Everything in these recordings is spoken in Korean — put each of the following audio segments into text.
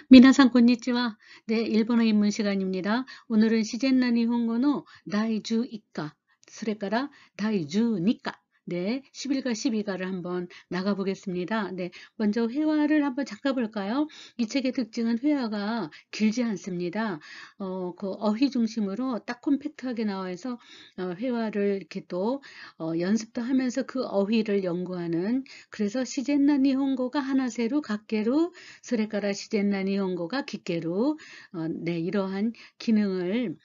미나상 곤니치와. 네, 일본어 입문 시간입니다. 오늘은 시젠나 니혼고노 다이주 이까, 수레가라 다이주 니까. 네, 11과 12가를 한번 나가보겠습니다. 네, 먼저 회화를 한번 잠깐 볼까요? 이 책의 특징은 회화가 길지 않습니다. 그 어휘 중심으로 딱 콤팩트하게 나와서 회화를 이렇게 또 연습도 하면서 그 어휘를 연구하는, 그래서 시젠나 니혼고가 하나세로 각개로 소레카라 시젠나 니혼고가 기계로 네, 이러한 기능을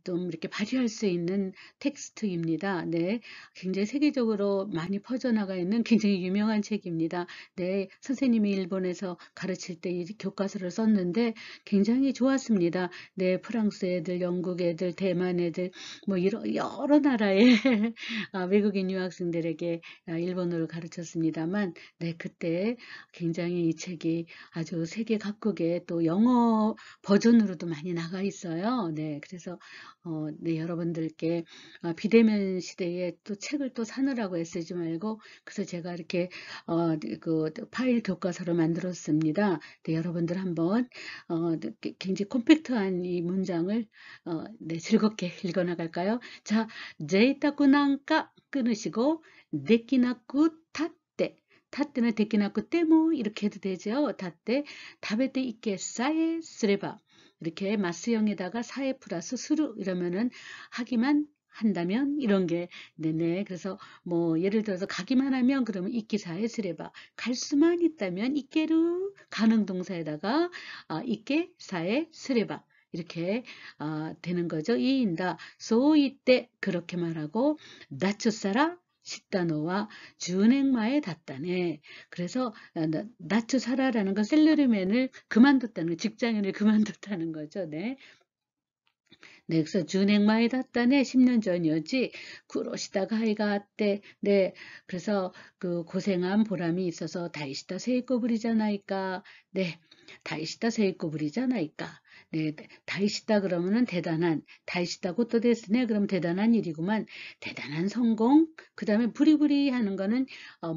좀 이렇게 발휘할 수 있는 텍스트입니다. 네, 굉장히 세계적으로 많이 퍼져나가 있는 굉장히 유명한 책입니다. 네, 선생님이 일본에서 가르칠 때 이 교과서를 썼는데 굉장히 좋았습니다. 네, 프랑스 애들, 영국 애들, 대만 애들, 뭐 여러 나라의 외국인 유학생들에게 일본어를 가르쳤습니다만, 네, 그때 굉장히 이 책이 아주 세계 각국에 또 영어 버전으로도 많이 나가 있어요. 네, 그래서 네, 여러분들께 비대면 시대에 또 책을 또 사느라고 애쓰지 말고, 그래서 제가 이렇게 그 파일 교과서를 만들었습니다. 네, 여러분들 한번 굉장히 콤팩트한 이 문장을 네, 즐겁게 읽어 나갈까요? 자, 제이타쿠 난까 끊으시고 데키나쿠 타떼. 타떼는 데키나쿠 때모 이렇게 해도 되죠. 타떼 다베테 있게 싸에 쓰레바, 이렇게 마스형에다가 사에 플러스 수루 이러면은 하기만 한다면 이런 게 네네. 그래서 뭐 예를 들어서 가기만 하면 그러면 있기사에 쓰레바, 갈 수만 있다면 있게루 가능 동사에다가 있게 사에 쓰레바 이렇게 되는 거죠. 이인다 소이때 그렇게 말하고 나츠사라 시다노와 준행마에 닿다네. 그래서 나츠사라라는 건 셀러리맨을 그만뒀다는, 직장인을 그만뒀다는 거죠. 네. 네, 그래서 준행마에 닿다네 10년 전이었지. 구로시다가 하이가 아때. 네, 그래서 그 고생한 보람이 있어서 다이시다 세이코부리잖아이까. 네, 다이시다 세이코부리잖아이까. 네, 다이시다 그러면은 대단한, 다이시다 고또 됐으네. 그럼 대단한 일이구만. 대단한 성공. 그 다음에 부리부리 하는 거는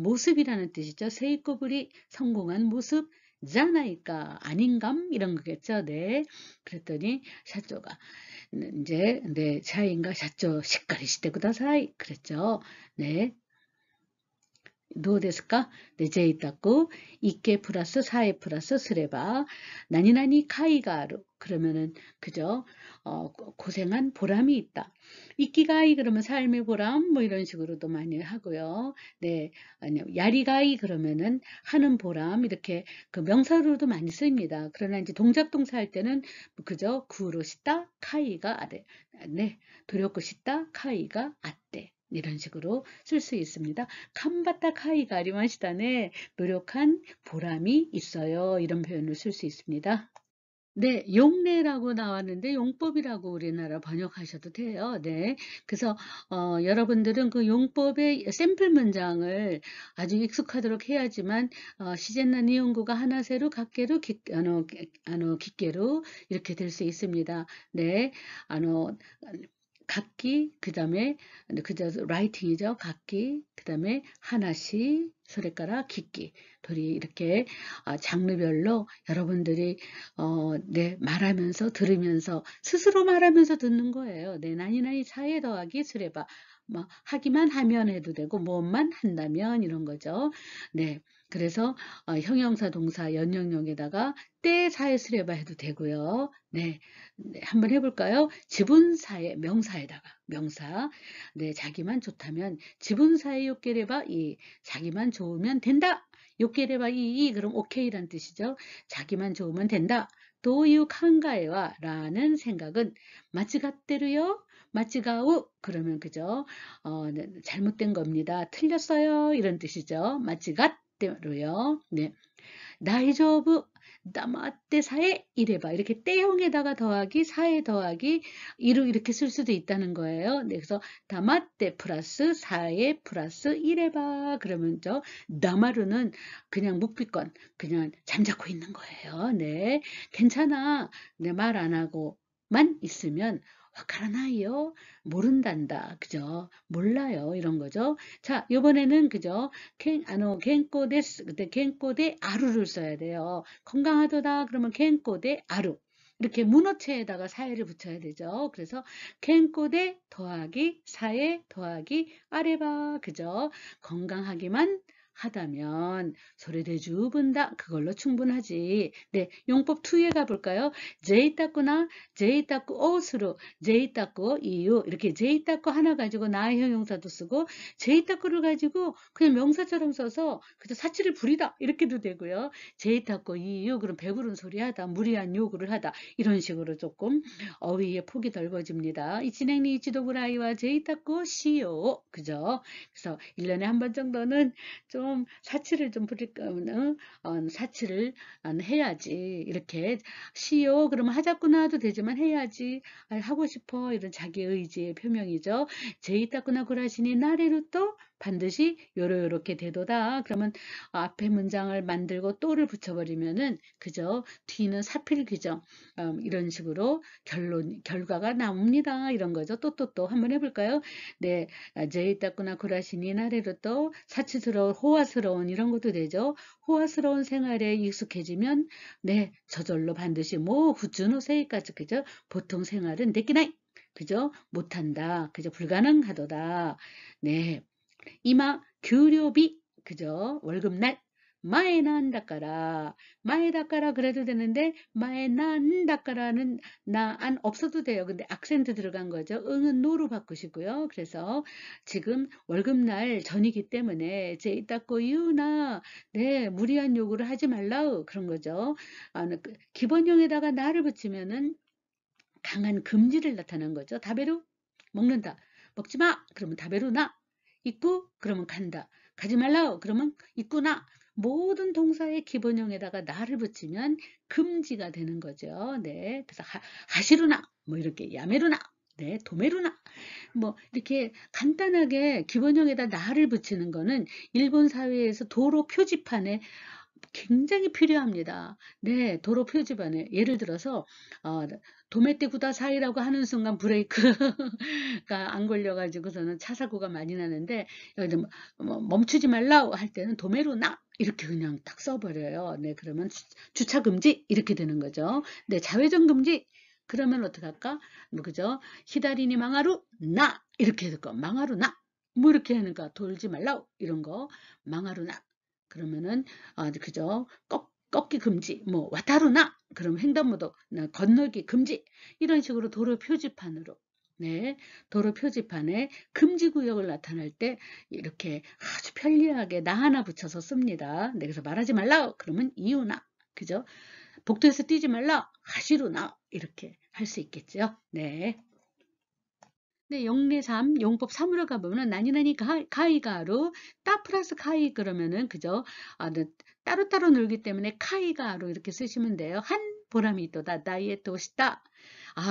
모습이라는 뜻이죠. 세이코부리 성공한 모습. 잖아이까 아닌감 이런 거겠죠. 네, 그랬더니 샤조가 이제 네, 차이인가 샤조 시까리 시대 구다사이 그랬죠. 네. どうですか? 네, 제이따꾸 이케 플러스 사에 플러스 스레바 나니나니 카이가루 그러면은 그죠? 고생한 보람이 있다. 이끼가이 그러면 삶의 보람 뭐 이런 식으로도 많이 하고요. 네, 아니요 야리가이 그러면은 하는 보람 이렇게 그 명사로도 많이 씁니다. 그러나 이제 동작 동사 할 때는 그죠? 구로 시다 카이가 아래 네, 도려고 시다 카이가 아때 이런 식으로 쓸 수 있습니다. 칸바타 카이가 아리마시다네. 노력한 보람이 있어요. 이런 표현을 쓸 수 있습니다. 네, 용례라고 나왔는데 용법이라고 우리나라 번역하셔도 돼요. 네. 그래서 여러분들은 그 용법의 샘플 문장을 아주 익숙하도록 해야지만 시젠나 니온고가 하나세로 각개로 깊게로 이렇게 될 수 있습니다. 네. 각기 그다음에 그저 라이팅이죠. 각기 그다음에 하나씩 소래가라 깊기 돌이 이렇게 장르별로 여러분들이 네, 말하면서 들으면서 스스로 말하면서 듣는 거예요. 네, 나니나니 사에 더하기 수레바 뭐 하기만 하면 해도 되고 뭐만 한다면 이런 거죠. 네. 그래서 형용사 동사 연영용에다가 때 사에 수레바 해도 되고요. 네. 네, 한번 해볼까요? 지분사에 명사에다가 명사 네 자기만 좋다면 지분사에 욕계래봐 이 자기만 좋으면 된다 욕계래봐 이 그럼 오케이란 뜻이죠. 자기만 좋으면 된다. 도유칸가에와 라는 생각은 마치갓대로요 마치가우 그러면 그죠 네, 잘못된 겁니다. 틀렸어요 이런 뜻이죠. 마치갓대로요. 네. 다이조브 나마떼 사에 이래봐 이렇게 때형에다가 더하기 사에 더하기 이루 이렇게 쓸 수도 있다는 거예요. 네, 그래서 다마떼 플러스 사에 플러스 이래봐 그러면 저 나마루는 그냥 묵비권 그냥 잠자코 있는 거예요. 네, 괜찮아. 내 말 안 하고만 있으면 와카라나이요? 모른단다. 그죠? 몰라요. 이런 거죠. 자, 이번에는 그죠? 겐코 데스. 그때 겐코 대 아루를 써야 돼요. 건강하도다. 그러면 겐코 대 아루. 이렇게 문어체에다가 사에를 붙여야 되죠. 그래서 겐코 대 더하기 사에 더하기 아레바. 그죠? 건강하기만 하다면 소리대주 분다. 그걸로 충분하지. 네, 용법 2에 가볼까요? 제이타쿠나 제이타쿠 오스로 제이타쿠 이유 이렇게 제이타쿠 하나 가지고 나의 형용사도 쓰고 제이타쿠를 가지고 그냥 명사처럼 써서 그저 사치를 부리다 이렇게도 되고요. 제이타쿠 이유 그럼 배부른 소리 하다 무리한 요구를 하다 이런 식으로 조금 어휘의 폭이 넓어집니다. 이 진행리 이치도구라이와 제이타쿠 시요 그죠? 그래서 1년에 한 번 정도는 좀 사치를 좀 부릴 거면 사치를 해야지 이렇게 시요 그러면 하자꾸나 해도 되지만 해야지 하고 싶어 이런 자기 의지의 표명이죠. 제이타쿠나 구라시니 나래로 또 반드시 요렇게 되도다. 그러면 앞에 문장을 만들고 또를 붙여버리면은 그죠? 뒤는 사필 규정 이런 식으로 결과가 나옵니다. 이런 거죠. 또 한번 해볼까요? 네, 제이타쿠나 구라시니 나래로 또 사치스러운 호화스러운 이런 것도 되죠. 호화스러운 생활에 익숙해지면 네, 저절로 반드시 뭐 후추노 세이까지 그죠? 보통 생활은 되기나이 그죠? 못한다. 그죠? 불가능하도다. 네. 이마 교류비 그죠? 월급날 마에난다까라 마에다까라 그래도 되는데 마에난다까라는 나 안 없어도 돼요. 근데 악센트 들어간 거죠. 응은 노로 바꾸시고요. 그래서 지금 월급날 전이기 때문에 제이따꼬 유나 네 무리한 요구를 하지 말라우 그런 거죠. 기본형에다가 나를 붙이면은 강한 금지를 나타낸 거죠. 다베루 먹는다. 먹지 마. 그러면 다베루 나. 있고 그러면 간다. 가지 말라. 그러면 있구나. 모든 동사의 기본형에다가 나를 붙이면 금지가 되는 거죠. 네. 그래서 하시루나 뭐 이렇게 야메루나 네, 도메루나 뭐 이렇게 간단하게 기본형에다 나를 붙이는 거는 일본 사회에서 도로 표지판에 굉장히 필요합니다. 네, 도로 표지판에 예를 들어서 도메떼 구다사이라고 하는 순간 브레이크가 안 걸려가지고서는 차 사고가 많이 나는데 여기 멈추지 말라 할 때는 도메루나 이렇게 그냥 딱 써버려요. 네, 그러면 주차 금지 이렇게 되는 거죠. 네, 좌회전 금지 그러면 어떻게 할까? 뭐 그죠? 히다리니 망하루 나 이렇게 해서 망하루 나 뭐 이렇게 하는가 돌지 말라 이런 거 망하루 나 그러면은 그죠? 꺾기 금지, 뭐 와타루나 그럼 횡단보도 건너기 금지 이런 식으로 도로 표지판으로 네, 도로 표지판에 금지 구역을 나타낼 때 이렇게 아주 편리하게 나 하나 붙여서 씁니다. 네, 그래서 말하지 말라 그러면 이유나 그죠? 복도에서 뛰지 말라 하시루나 이렇게 할 수 있겠죠. 네. 네, 영례 3, 용법 3으로 가보면 나니나니 카이가루 따 플러스 카이 그러면은 그죠? 네, 따로따로 놀기 때문에 카이가루 이렇게 쓰시면 돼요. 한 보람이 있도다. 나이에 또시다.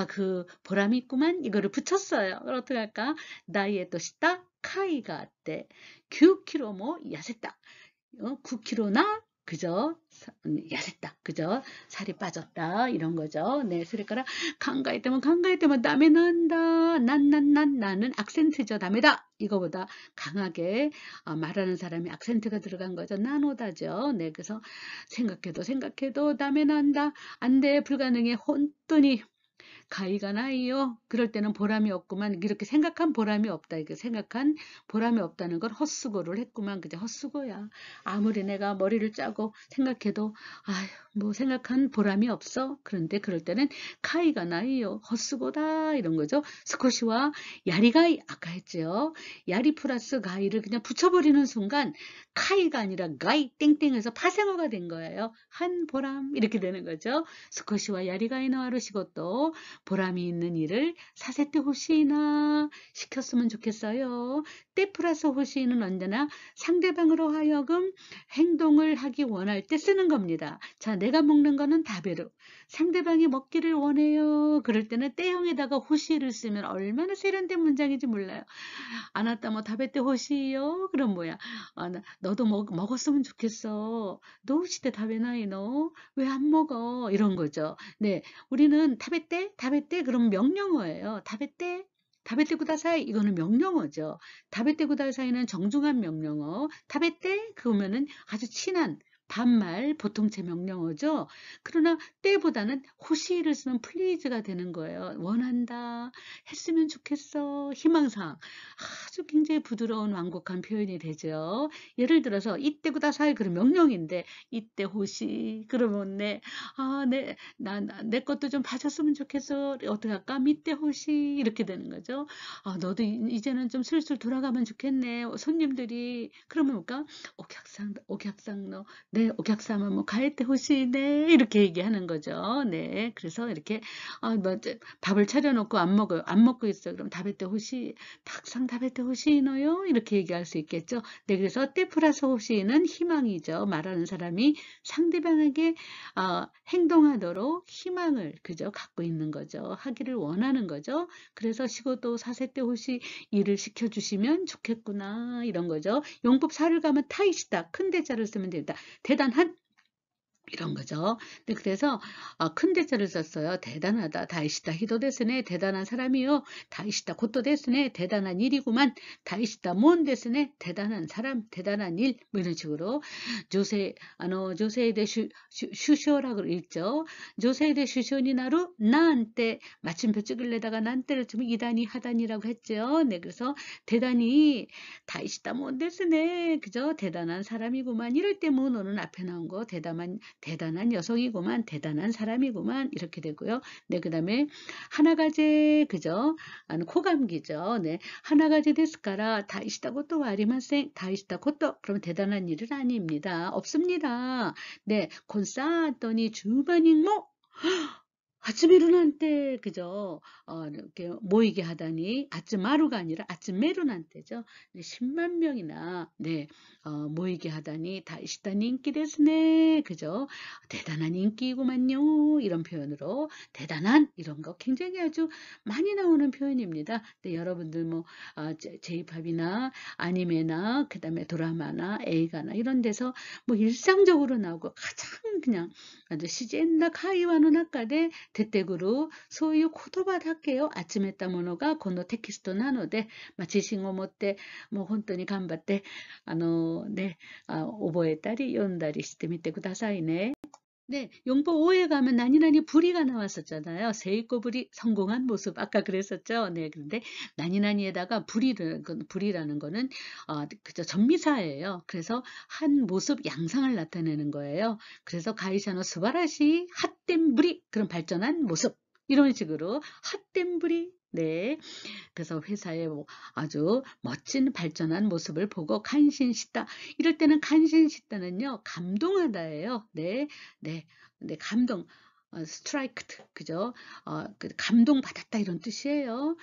그 보람이 있구만. 이거를 붙였어요. 그럼 어떻게 할까? 나이에 또시다. 카이가 때 9kg 뭐 야셌다. 9kg나 그죠? 야셌다. 그죠? 살이 빠졌다. 이런 거죠. 네, 그러니까 강가에 때면 남에 난다. 나는 악센트죠. 남에다. 이거보다 강하게 말하는 사람이 악센트가 들어간 거죠. 나노다죠. 네, 그래서 생각해도 남에 난다. 안 돼. 불가능해. 혼돈이 가이가 나이요. 그럴 때는 보람이 없구만. 이렇게 생각한 보람이 없다. 이렇게 생각한 보람이 없다는 걸 헛수고를 했구만. 그저 헛수고야. 아무리 내가 머리를 짜고 생각해도 아휴 뭐 생각한 보람이 없어. 그런데 그럴 때는 카이가 나이요. 헛수고다. 이런 거죠. 스코시와 야리가이 아까 했죠. 야리 플러스 가이를 그냥 붙여버리는 순간 카이가 아니라 가이 땡땡해서 파생어가 된 거예요. 한 보람 이렇게 되는 거죠. 스코시와 야리가이 나와르시고또 보람이 있는 일을 사세때 호시나 시켰으면 좋겠어요. 때 플러스 호시는 언제나 상대방으로 하여금 행동을 하기 원할 때 쓰는 겁니다. 자, 내가 먹는 거는 다베르. 상대방이 먹기를 원해요. 그럴 때는 때형에다가 호시를 쓰면 얼마나 세련된 문장인지 몰라요. 아나따 뭐 다베때 호시요? 그럼 뭐야? 너도 먹었으면 좋겠어. 너 시대 다베나이 너? 왜 안 먹어? 이런 거죠. 네, 우리는 타베때 다베떼 그럼 명령어예요. 다베떼 구다사이 이거는 명령어죠. 다베떼 구다사이는 정중한 명령어. 다베떼 그러면은 아주 친한 반말 보통체 명령어죠. 그러나 때보다는 호시를 쓰면 플리즈가 되는 거예요. 원한다, 했으면 좋겠어, 희망사항. 아주 굉장히 부드러운 완곡한 표현이 되죠. 예를 들어서 이때 구다사이 그런 명령인데 이때 호시 그러면 내 것도 좀 봐줬으면 좋겠어. 어떻게 할까? 밑에 호시 이렇게 되는 거죠. 너도 이제는 좀 슬슬 돌아가면 좋겠네. 손님들이 그러면 뭘까? 오客さん, 너, 네, 오客様 뭐 가에테 호시네 이렇게 얘기하는 거죠. 네, 그래서 이렇게 밥을 차려놓고 안 먹고 있어. 그럼 다베테 호시, 탁상 다베테 호시노요 이렇게 얘기할 수 있겠죠. 네, 그래서 때 플러스 호시는 희망이죠. 말하는 사람이 상대방에게 행동하도록 희망을 그죠 갖고 있는 거죠. 하기를 원하는 거죠. 그래서 시고도 사세때 호시 일을 시켜주시면 좋겠구나 이런 거죠. 용법 4를 가면 타이시다 큰 대자를 쓰면 된다. 대단한 이런 거죠. 네, 그래서 큰 대자를 썼어요. 대단하다. 다이시다 히도데스네. 대단한 사람이요. 다이시다 고토 데스네. 대단한 일이구만. 다이시다 몬 데스네. 대단한 사람, 대단한 일. 뭐 이런 식으로 조세이데 슈쇼라고 읽죠. 조세이데 슈쇼니 나루 나한테 마침표 찍을래다가 난때를 좀 이단이 하단이라고 했죠. 네, 그래서 대단히 다이시다 몬 데스네. 그죠? 대단한 사람이구만. 이럴 때 모노는 앞에 나온 거 대단한 여성이구만, 대단한 사람이구만 이렇게 되고요. 네, 그 다음에 하나가제 그죠? 코감기죠. 네, 하나가제 데스카라 다이시다 고토 아리마센 다이시다 고토 그럼 대단한 일은 아닙니다. 없습니다. 네, 콘사토니 주바닝모 아침 일어난 때 그죠? 이렇게 모이게 하다니 아침마루가 아니라 아침메루난 때죠. 10만 명이나 모이게 하다니 다이시다 인기 데스네. 그죠? 대단한 인기이구만요. 이런 표현으로 대단한 이런 거 굉장히 아주 많이 나오는 표현입니다. 근데 여러분들 뭐 J-팝이나 아니메나 그다음에 드라마나映画나 이런 데서 뭐 일상적으로 나오고 가장 그냥 아주 시젠나 카이와노 나카데 대때구로 소유 코토바 할게요. 아침에 했다 모노가 고노 텍스트 나노데 지신を持ってもう本当に頑張って覚えたり読んだりしてみてくださいね。네, 용법 5에 가면 나니나니 불이가 나왔었잖아요. 세이코 불이 성공한 모습 아까 그랬었죠. 네, 그런데 나니나니에다가 불이라는 거는 그저 전미사예요. 그래서 한 모습 양상을 나타내는 거예요. 그래서 가이샤노 스바라시 핫된 불이 그런 발전한 모습 이런 식으로 핫된 불이 네. 그래서 회사의 아주 멋진 발전한 모습을 보고 간신시다. 이럴 때는 간신시다는요, 감동하다예요. 네, 네, 네, 감동, 스트라이크드, 그죠? 감동받았다 이런 뜻이에요.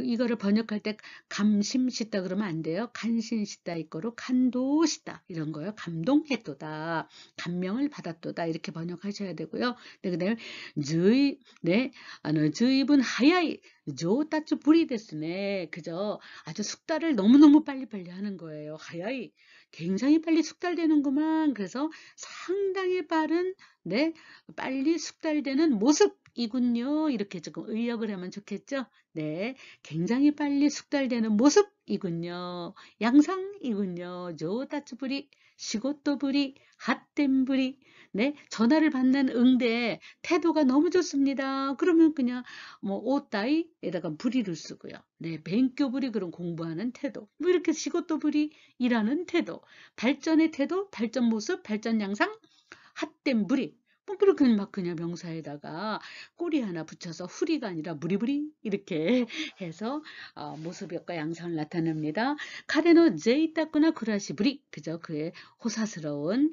이거를 번역할 때 감심시다 그러면 안 돼요. 간신시다 이거로 간도시다 이런 거요. 감동했도다, 감명을 받았도다 이렇게 번역하셔야 되고요. 네, 그다음에 주입은 하야이 조따츠 불이 됐으네. 그죠? 아주 숙달을 너무너무 빨리빨리 하는 거예요. 하야이 굉장히 빨리 숙달되는구만. 그래서 상당히 빠른 빨리 숙달되는 모습이군요. 이렇게 조금 의역을 하면 좋겠죠? 네, 굉장히 빨리 숙달되는 모습이군요. 양상이군요. 조다츠부리, 시고토부리, 핫템부리. 네, 전화를 받는 응대 태도가 너무 좋습니다. 그러면 그냥 오따이에다가 부리를 쓰고요. 네, 뱅교부리 그런 공부하는 태도. 뭐 이렇게 시고토부리 일하는 태도, 발전의 태도, 발전 모습, 발전 양상, 핫된 부리. 뭐 그렇게 막 그냥 명사에다가 꼬리 하나 붙여서 후리가 아니라 무리부리 이렇게 해서 모습과 양상을 나타냅니다. 카레노 제이타쿠나 구라시부리 그죠? 그의 호사스러운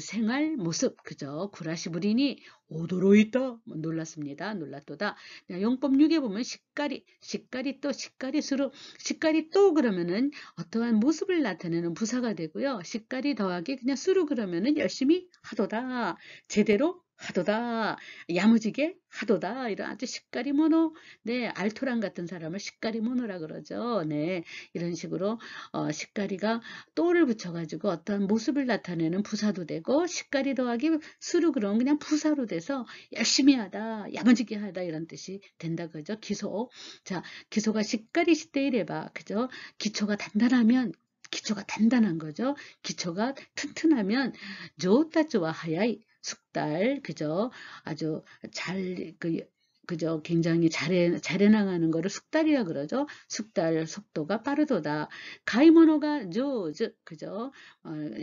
생활 모습 그죠? 구라시부리니 오도로이다 놀랐습니다. 놀랐도다. 용법 6에 보면 시까리 또 그러면은 어떠한 모습을 나타내는 부사가 되고요. 시까리 더하기 그냥 수루 그러면은 열심히 하도다. 제대로 하도다, 야무지게 하도다, 이런 아주 시까리 모노, 네, 알토란 같은 사람을 시까리 모노라 그러죠. 네, 이런 식으로 시까리가 또를 붙여가지고 어떤 모습을 나타내는 부사도 되고, 시까리 더하기 수로 그러면 그냥 부사로 돼서 열심히 하다, 야무지게 하다 이런 뜻이 된다 그죠. 기소. 자, 기소가 시까리 시대이래봐, 그죠. 기초가 단단하면 기초가 단단한 거죠. 기초가 튼튼하면 좋다 좋아 하야이 숙달 그죠. 아주 잘 그죠. 굉장히 잘해 나가는 거를 숙달이라 그러죠. 숙달 속도가 빠르도다. 가이모노가 조즈 그죠.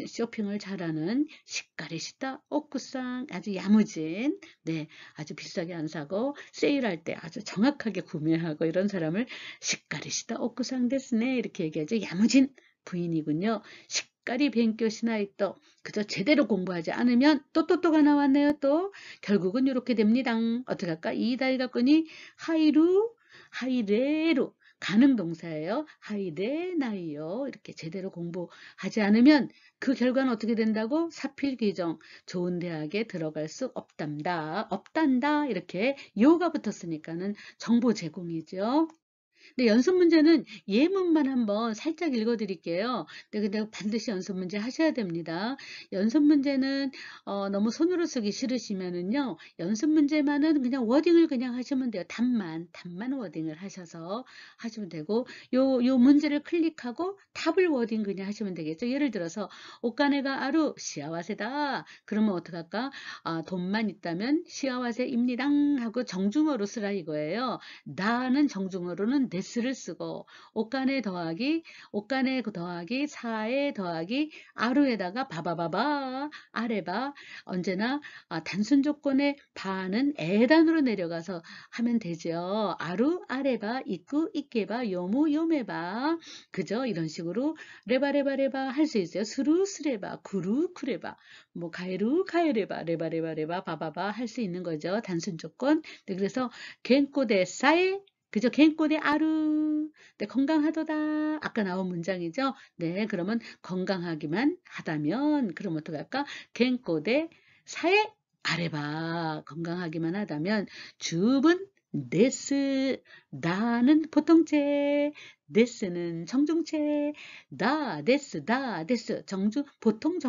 쇼핑을 잘하는 시까리시다 오쿠상 아주 야무진 네 아주 비싸게 안 사고 세일할 때 아주 정확하게 구매하고 이런 사람을 시까리시다 오쿠상 데스네 이렇게 얘기하죠. 야무진 부인이군요. 시까리 勉強 しないと 그저 제대로 공부하지 않으면 또가 나왔네요. 또 결국은 이렇게 됩니다. 어떻게 할까? 이 다이가꾼이 하이루 하이레루 가능 동사예요. 하이레나이요. 이렇게 제대로 공부하지 않으면 그 결과는 어떻게 된다고? 사필귀정 좋은 대학에 들어갈 수 없단다. 이렇게 요가 붙었으니까는 정보 제공이죠. 네, 연습 문제는 예문만 한번 살짝 읽어 드릴게요. 네, 근데 반드시 연습 문제 하셔야 됩니다. 연습 문제는 너무 손으로 쓰기 싫으시면은요. 연습 문제만은 그냥 워딩을 그냥 하시면 돼요. 답만 워딩을 하셔서 하시면 되고 요 문제를 클릭하고 답을 워딩 그냥 하시면 되겠죠. 예를 들어서 오카네가 아루 시아와세다. 그러면 어떡할까? 돈만 있다면 시아와세입니다 하고 정중어로 쓰라 이거예요. 나는 정중어로는 데스를 쓰고 옷간에 더하기 사에 더하기 아루에다가 바바바바 아레바 언제나 단순 조건의 바는 에단으로 내려가서 하면 되죠. 아루 아레바 있고 있게바 요무 요메바 그죠? 이런 식으로 레바레바레바 할 수 있어요. 스루 스레바 구루 쿠레바 뭐 가에루 가에레바 레바레바레바 바바바 할 수 있는 거죠. 단순 조건. 네, 그래서 겐꼬데 사에 그죠? 겐꼬데 아루. 네, 건강하도다. 아까 나온 문장이죠? 네, 그러면 건강하기만 하다면, 그럼 어떡할까? 겐꼬데 사에 아레바. 건강하기만 하다면, 줍은 데스. 나는 보통체. 데스는 정중체. 데스. 보통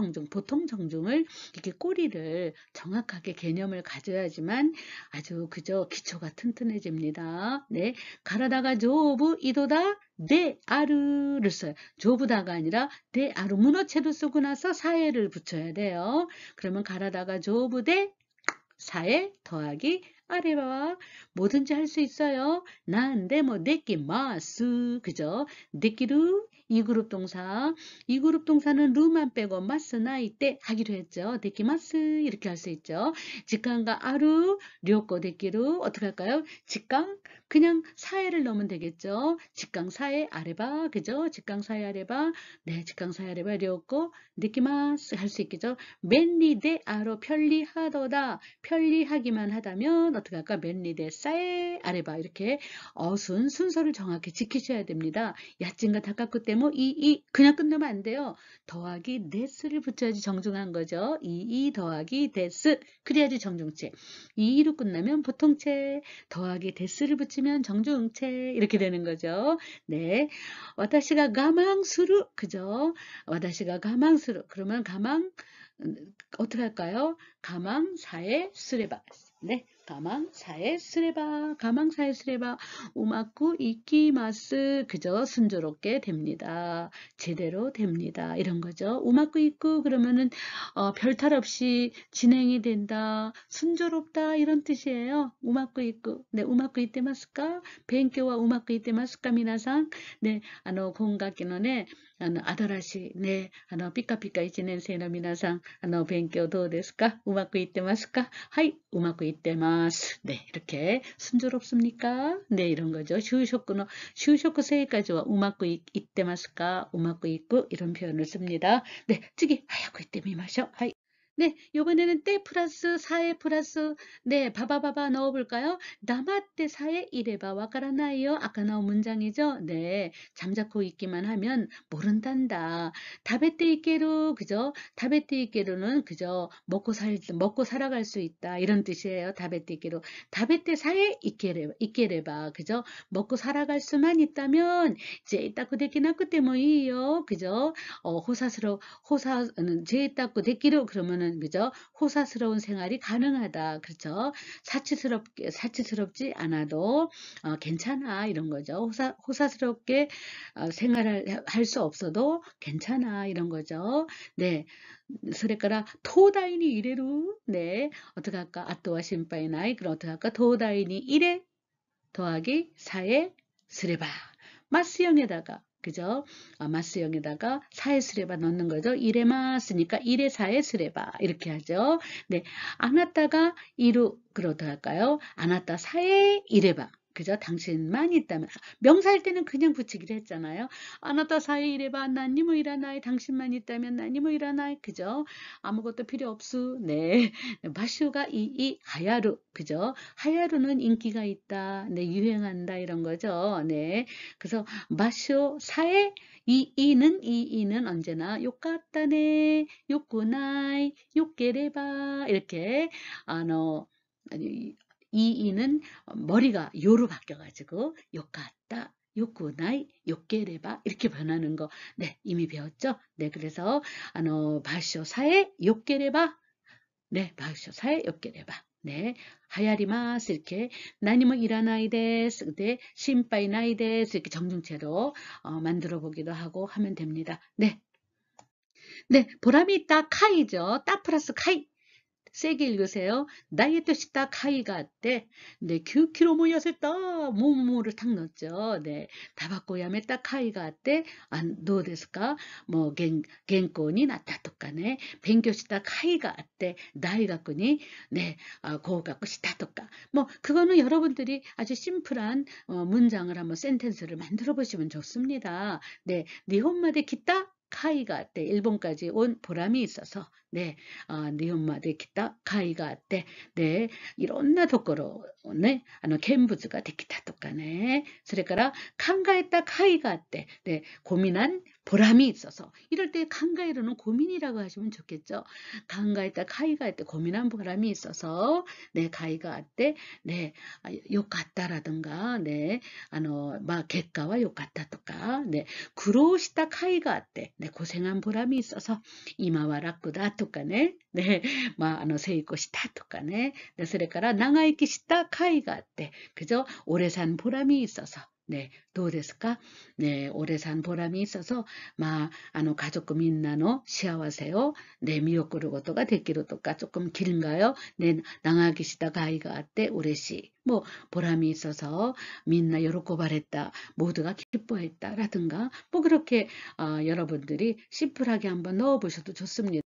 정중을, 이렇게 꼬리를 정확하게 개념을 가져야지만 아주 그저 기초가 튼튼해집니다. 네, 가라다가 조부 이도다 네 아르를 써요. 조부다가 아니라 네 아르 문어체도 쓰고 나서 사에를 붙여야 돼요. 그러면 가라다가 조부 대 사에 더하기 아래와 뭐든지 할 수 있어요. 나인데 뭐 데끼마스 그죠? 데끼루 이 그룹 동사는 루만 빼고 마스 나이 때 하기로 했죠. 데끼마스 이렇게 할 수 있죠. 직강과 아루 료꼬 데끼루 어떻게 할까요? 직강 그냥 사에를 넣으면 되겠죠. 직강 사에 아래바 그죠? 직강 사에 아래바 네 직강 사에 아래바 료꼬 데끼마스 할 수 있겠죠. 맨리데 아로 편리하도다 편리하기만 하다면 어떻게 할까? 맨리데 싸에 아래봐 이렇게 순서를 정확히 지키셔야 됩니다. 야찐과 다카쿠 때문에 이 그냥 끝내면 안 돼요. 더하기 데스를 붙여야지 정중한 거죠. 이 더하기 데스 그래야지 정중체. 이로 끝나면 보통체 더하기 데스를 붙이면 정중체 이렇게 되는 거죠. 네, 와다시가 가망스루 그죠? 와다시가 가망스루 그러면 가망 어떻게 할까요? 가망사에 쓰레바. 네, 가망사에 쓰레바. 우마쿠 이키마스. 그저 순조롭게 됩니다. 제대로 됩니다. 이런 거죠. 우마쿠 이쿠 그러면은 별탈 없이 진행이 된다. 순조롭다 이런 뜻이에요. 우마쿠 이쿠. 네, 우마쿠 이때마스까? 벤교와 우마쿠 이때마스까 미나상. 네, 공각기노네 新しいね、ピカピカ1年生の皆さん、勉強どうですかうまくいってますかはい、うまくいってます。 네, 이렇게 순조롭습니까? 네, 이런 거죠.就生活はうまくいってますかうまくいく 이런 표현을 씁니다. 네,次、早く言ってみましょう。はい。 네, 요번에는 때 플러스 사에 플러스 네, 바바바바 넣어볼까요? 나마떼 사에 이래봐 와카라나이요. 아까 나온 문장이죠? 네, 잠자코 있기만 하면 모른단다. 다베떼 있게로 그죠? 다베떼 있게로는 그죠? 먹고 살아갈 수 있다 이런 뜻이에요. 다베떼 있게로 다베떼 사에 있게레바 그죠? 먹고 살아갈 수만 있다면 이제 이따고 데키나 그때 뭐이요 그죠? 호사는 제따꾸 데끼로 그러면은 그죠? 호사스러운 생활이 가능하다. 그렇죠? 사치스럽지 않아도 괜찮아 이런 거죠. 호사스럽게 생활을 할 수 없어도 괜찮아 이런 거죠. 네. それから東大に入れる 네. 어떻게 할까? 아또와心配 나이 그럼 어떻게 할까? 東大に入れ 더하기 4에 스레바 마스형에다가 그죠? 마스형에다가 4에 스레바 넣는 거죠. 1에 마스니까 1에 4에 스레바 이렇게 하죠. 네, 아나타가 2루 그러다 할까요? 아나타 4에 이레바 그죠? 당신만 있다면 명사일 때는 그냥 붙이기로 했잖아요. 아나타 사에 이래봐 난니모 일하나이 당신만 있다면 난니모 일하나이 그죠? 아무것도 필요 없수 네 마쇼가 이 하야루 그죠? 하야루는 인기가 있다 네 유행한다 이런 거죠. 네 그래서 마쇼 사에 이는 언제나 요까따네 요꾸나이 요깨레바 이렇게 이는 머리가 요로 바뀌어가지고 요까따 요꾸나이 요깨레바 이렇게 변하는 거 네 이미 배웠죠. 네 그래서 바쇼사에 요깨레바 네 바쇼사에 요깨레바 네 하야리마스 이렇게 나니모 일하나이 데스 네 심빠이 나이 데스 이렇게 정중체로 만들어 보기도 하고 하면 됩니다. 네. 네, 보람이 있다 카이죠. 따 플러스 카이. 세게 읽으세요. 다이어트 시다 카이가 아때 네, 9kgも痩せた 모모를 탁 넣었죠. 네, 다바코 야메타 카이가 아때どうですか? 뭐 겐코니 나타 とかね, 勉強した 카이가 아때 다이가쿠니 네, 고가쿠 시다 とか. 뭐 그거는 여러분들이 아주 심플한 문장을 한번 센텐스를 만들어 보시면 좋습니다. 네, 니혼마데 기타 카이가 아때 일본까지 온 보람이 있어서 네, 니혼마데 기타 카이가 아때 네, いろんなところをね, 見物ができたとかね. それから考えた甲斐があって, 네, 고민한 보람이 있어서 이럴 때考える는 고민이라고 하시면 좋겠죠. 考えた甲斐があって 고민한 보람이 있어서 네,甲斐が あって 네, 良かった라든가 네, 結果は 良かったとか 네, 苦労した甲斐が あって 네, 고생한 보람이 있어서 今は 楽だ とかね, 네, 成功したとかね. 네, それから長生きした甲斐があって 그죠? 오래 산 보람이 있어서 네, どうですか? 네, 오래 산 보람이 있어서 家族みんなの幸せを 네, 見送ることができるとか 조금 길인가요? 네, 長生きした甲斐があって 嬉しい. 뭐 보람이 있어서 みんな喜ばれた 모두가 기뻐했다라든가 뭐 그렇게 여러분들이 심플하게 한번 넣어보셔도 좋습니다.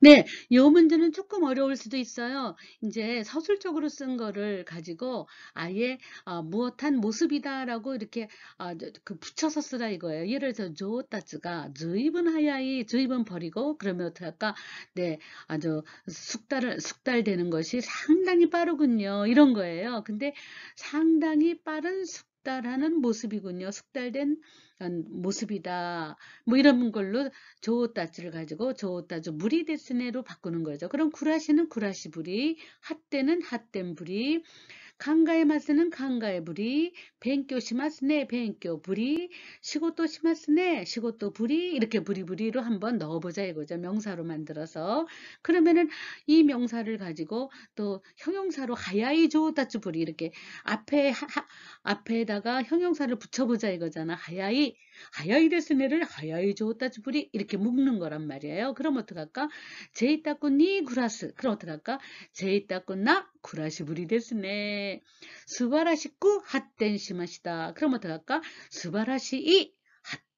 네, 이 문제는 조금 어려울 수도 있어요. 이제 서술적으로 쓴 거를 가지고 아예 무엇한 모습이다라고 이렇게 붙여서 쓰라 이거예요. 예를 들어서 조따즈가 주입은 하야이 주입은 버리고 그러면 어떻게 할까? 네, 아주 숙달되는 것이 상당히 빠르군요. 이런 거예요. 근데 상당히 빠른 숙달하는 모습이군요. 숙달된 모습이다. 뭐 이런 걸로 조따즈를 가지고 조따즈 무리 데스네로 바꾸는 거죠. 그럼 구라시는 구라시 부리, 핫때는 핫땐 부리, 강가에 마스는 강가의 부리, 뱅교 시마스네 뱅교 부리, 시고또 시마스네 시고또 부리 이렇게 부리부리로 한번 넣어보자 이거죠. 명사로 만들어서 그러면은 이 명사를 가지고 또 형용사로 하야이 조따즈 부리 이렇게 앞에다가 형용사를 붙여보자 이거잖아. 하야이 데스네를 하야이 조따즈 부리 이렇게 묶는 거란 말이에요. 그럼 어떡할까? 제이따꾸 니 구라스 그럼 어떡할까? 제이따꾸 나 구라시 부리 데스네. 스바라시쿠 핫된 시마시다. 그럼 어떡할까? 스바라시이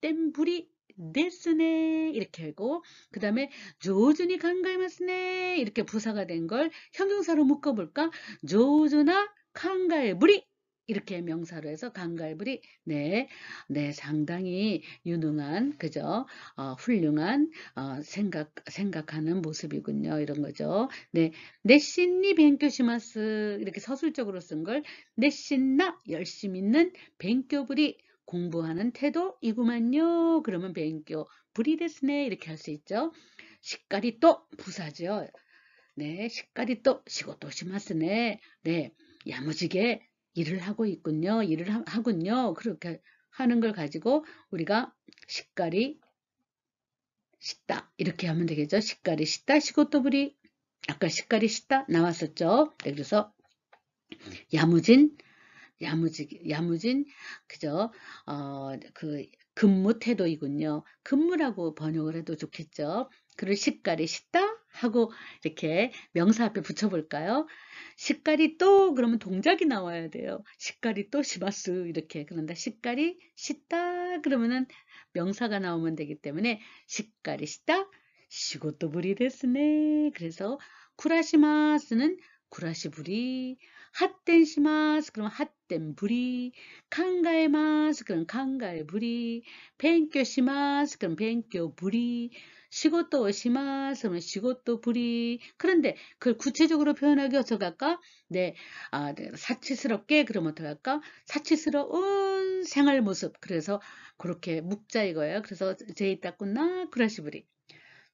핫된 부리 데스네 이렇게 하고 그 다음에 조준이 강가이마스네 이렇게 부사가 된 걸 형용사로 묶어볼까? 조준아 강가의 부리 이렇게 명사로 해서 강갈부리. 네, 네, 상당히 유능한, 그죠? 훌륭한, 생각하는 모습이군요. 이런 거죠. 네, 내신니 벤교시마스. 이렇게 서술적으로 쓴 걸, 내신나, 열심 있는 벤교부리, 공부하는 태도이구만요. 그러면 벤교, 부리 데스네. 이렇게 할 수 있죠. 시까리 또 부사죠. 네, 시까리 또 시고또 시마스네. 네, 야무지게 일을 하고 있군요. 일을 하군요. 그렇게 하는 걸 가지고 우리가 시까리 씻다 이렇게 하면 되겠죠. 시까리 씻다 시고또 부리. 아까 시까리 씻다 나왔었죠. 네, 그래서 야무진 야무진, 그죠? 그 근무 태도이군요. 근무라고 번역을 해도 좋겠죠. 그리고 시까리 씻다 하고 이렇게 명사 앞에 붙여볼까요? 시까리 또 그러면 동작이 나와야 돼요. 시까리 또 시마스 이렇게. 그런다 시까리 씻다 그러면은 명사가 나오면 되기 때문에 시까리 씻다 시고또 부리 데스네. 그래서 쿠라시마스는 쿠라시부리, 핫텐시마스 그럼 핫텐부리, 칸가에마스 그럼 칸가에부리, 벤교시마스 그럼 벤교부리, 시고또 오시마스 그러면 시고또 부리. 그런데 그걸 구체적으로 표현하기 어떻게 할까? 네, 네, 사치스럽게 그럼 어떻게 할까? 사치스러운 생활 모습. 그래서 그렇게 묵자 이거예요. 그래서 제이따꾸나 쿠라시부리.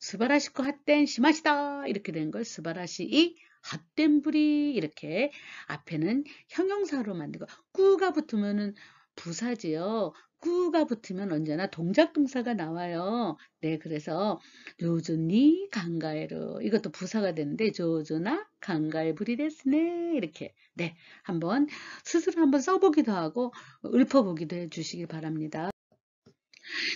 스바라시코 핫된 시마시다 이렇게 된 걸 스바라시이 핫된 불이 이렇게 앞에는 형용사로 만들고 꾸가 붙으면은 부사지요. 꾸가 붙으면 언제나 동작 동사가 나와요. 네, 그래서 요조니 강가에로 이것도 부사가 되는데 조조나 강가에 불이 됐으네 이렇게 네 한번 스스로 한번 써보기도 하고 읊어보기도 해주시기 바랍니다.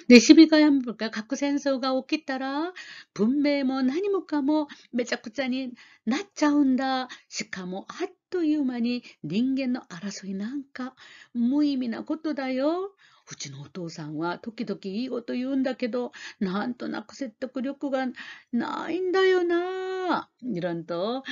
네, 12가에 한번 볼까요? 가쿠 센서가 오키 따라 분명何もかもめちゃくちゃになっちゃうんだ。しかもあっという間に人間の争いなんか無意味なことだよ。うちのお父さんは時々いいこと言うんだけど、なんとなく説得力がないんだよな。이런 또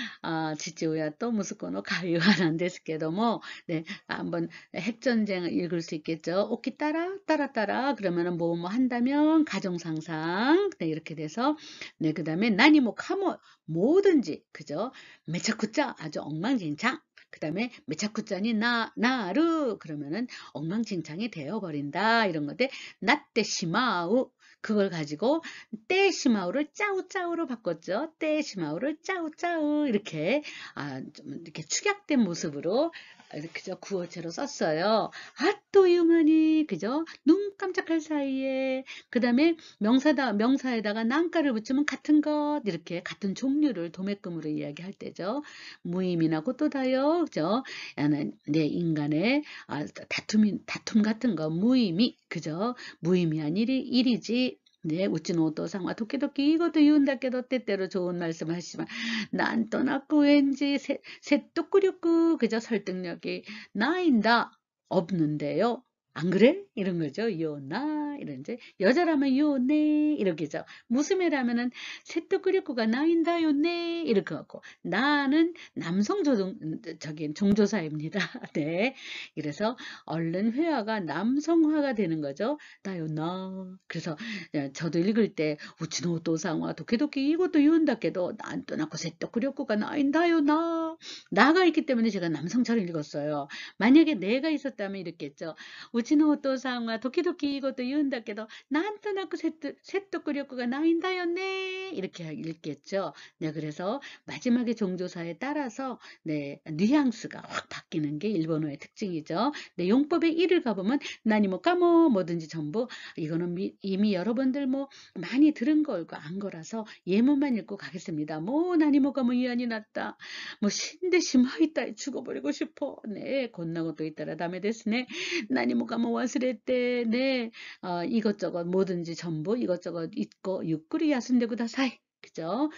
父親と息子の会話なんですけども、네, 한번 핵전쟁을 읽을 수 있겠죠. 오키 따라 그러면은 뭐 한다면 가정상상 네, 이렇게 돼서 네, 그다음에 나니 뭐 카모 뭐든지 그죠. 메차쿠짜 아주 엉망진창. 그다음에 메차쿠짜니 나루 그러면은 엉망진창이 되어버린다 이런 건데 나떼 시마우 그걸 가지고 떼시마우를 짜우짜우로 바꿨죠. 떼시마우를 짜우짜우 이렇게 좀 이렇게 축약된 모습으로 그죠 구어체로 썼어요. 또 유머니 그죠 눈 깜짝할 사이에 그 다음에 명사에다가 난가를 붙이면 같은 것 이렇게 같은 종류를 도매금으로 이야기할 때죠. 무의미나 고또다요 그죠 네 인간의 다툼 같은 거 무의미 그죠 무의미한 일이지. 네, 우찌노또 상화 도끼도끼 이것도 이운다께도 때때로 좋은 말씀 하시지만 난 떠났고 왠지 새똑꾸렸고 그저 설득력이 나인다 없는데요. 안 그래? 이런 거죠. 요나 이런지 여자라면 요네 이렇게죠. 무스메라면은 새똑꾸렸고가 나인다 요네 이렇게 갖고 나는 남성적인 종조사입니다. 네, 그래서 얼른 회화가 남성화가 되는 거죠. 나요나 그래서 저도 읽을 때 우치노 도상화 도끼도끼 이것도 이운다께도 난 떠났고 새똑꾸렸고가 나인다요 나가 있기 때문에 제가 남성처럼 읽었어요. 만약에 내가 있었다면 이랬겠죠. 우치노 도상화 도끼도끼 이것도 이운다께도 난 떠났고 새똑꾸렸고가 나인다요네 이렇게 읽겠죠. 네, 그래서 마지막에 종조사에 따라서 네 뉘앙스가 확 바뀌는 게 일본어의 특징이죠. 네, 용법의 1을 가보면 나니 뭐 까뭐 뭐든지 전부 이거는 이미 여러분들 뭐 많이 들은 걸고 안 거라서 예문만 읽고 가겠습니다. 뭐 나니 뭐가 뭐 이안이 났다. 뭐 신대시 마이따에 죽어버리고 싶어. 네, 건나고 또 있다라 다음에 됐으네. 나니 뭐가 뭐 와스레때 네, 이것저것 뭐든지 전부 이것저것 있고 유꾸리 야순대고 다사이. 그죠?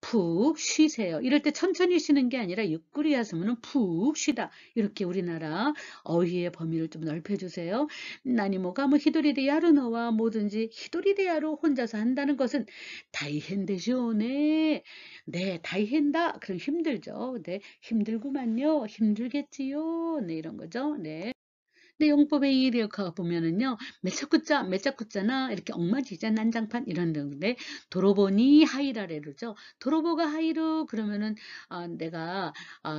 푹 쉬세요. 이럴 때 천천히 쉬는 게 아니라 유꾸리 하으면은 푹 쉬다. 이렇게 우리나라 어휘의 범위를 좀 넓혀주세요. 나니모가 뭐 히도리데 야루노와 뭐든지 히도리데 야루 혼자서 한다는 것은 다이헨데시오네. 네, 다이헨다. 그럼 힘들죠. 네, 힘들구만요. 힘들겠지요. 네, 이런 거죠. 네. 근데 용법의 이력화 보면은요, 매차쿠짜, 매차쿠짜나 이렇게 엉망지자 난장판 이런 건데, 도로보니 하이라레루죠. 도로보가 하이루 그러면은 내가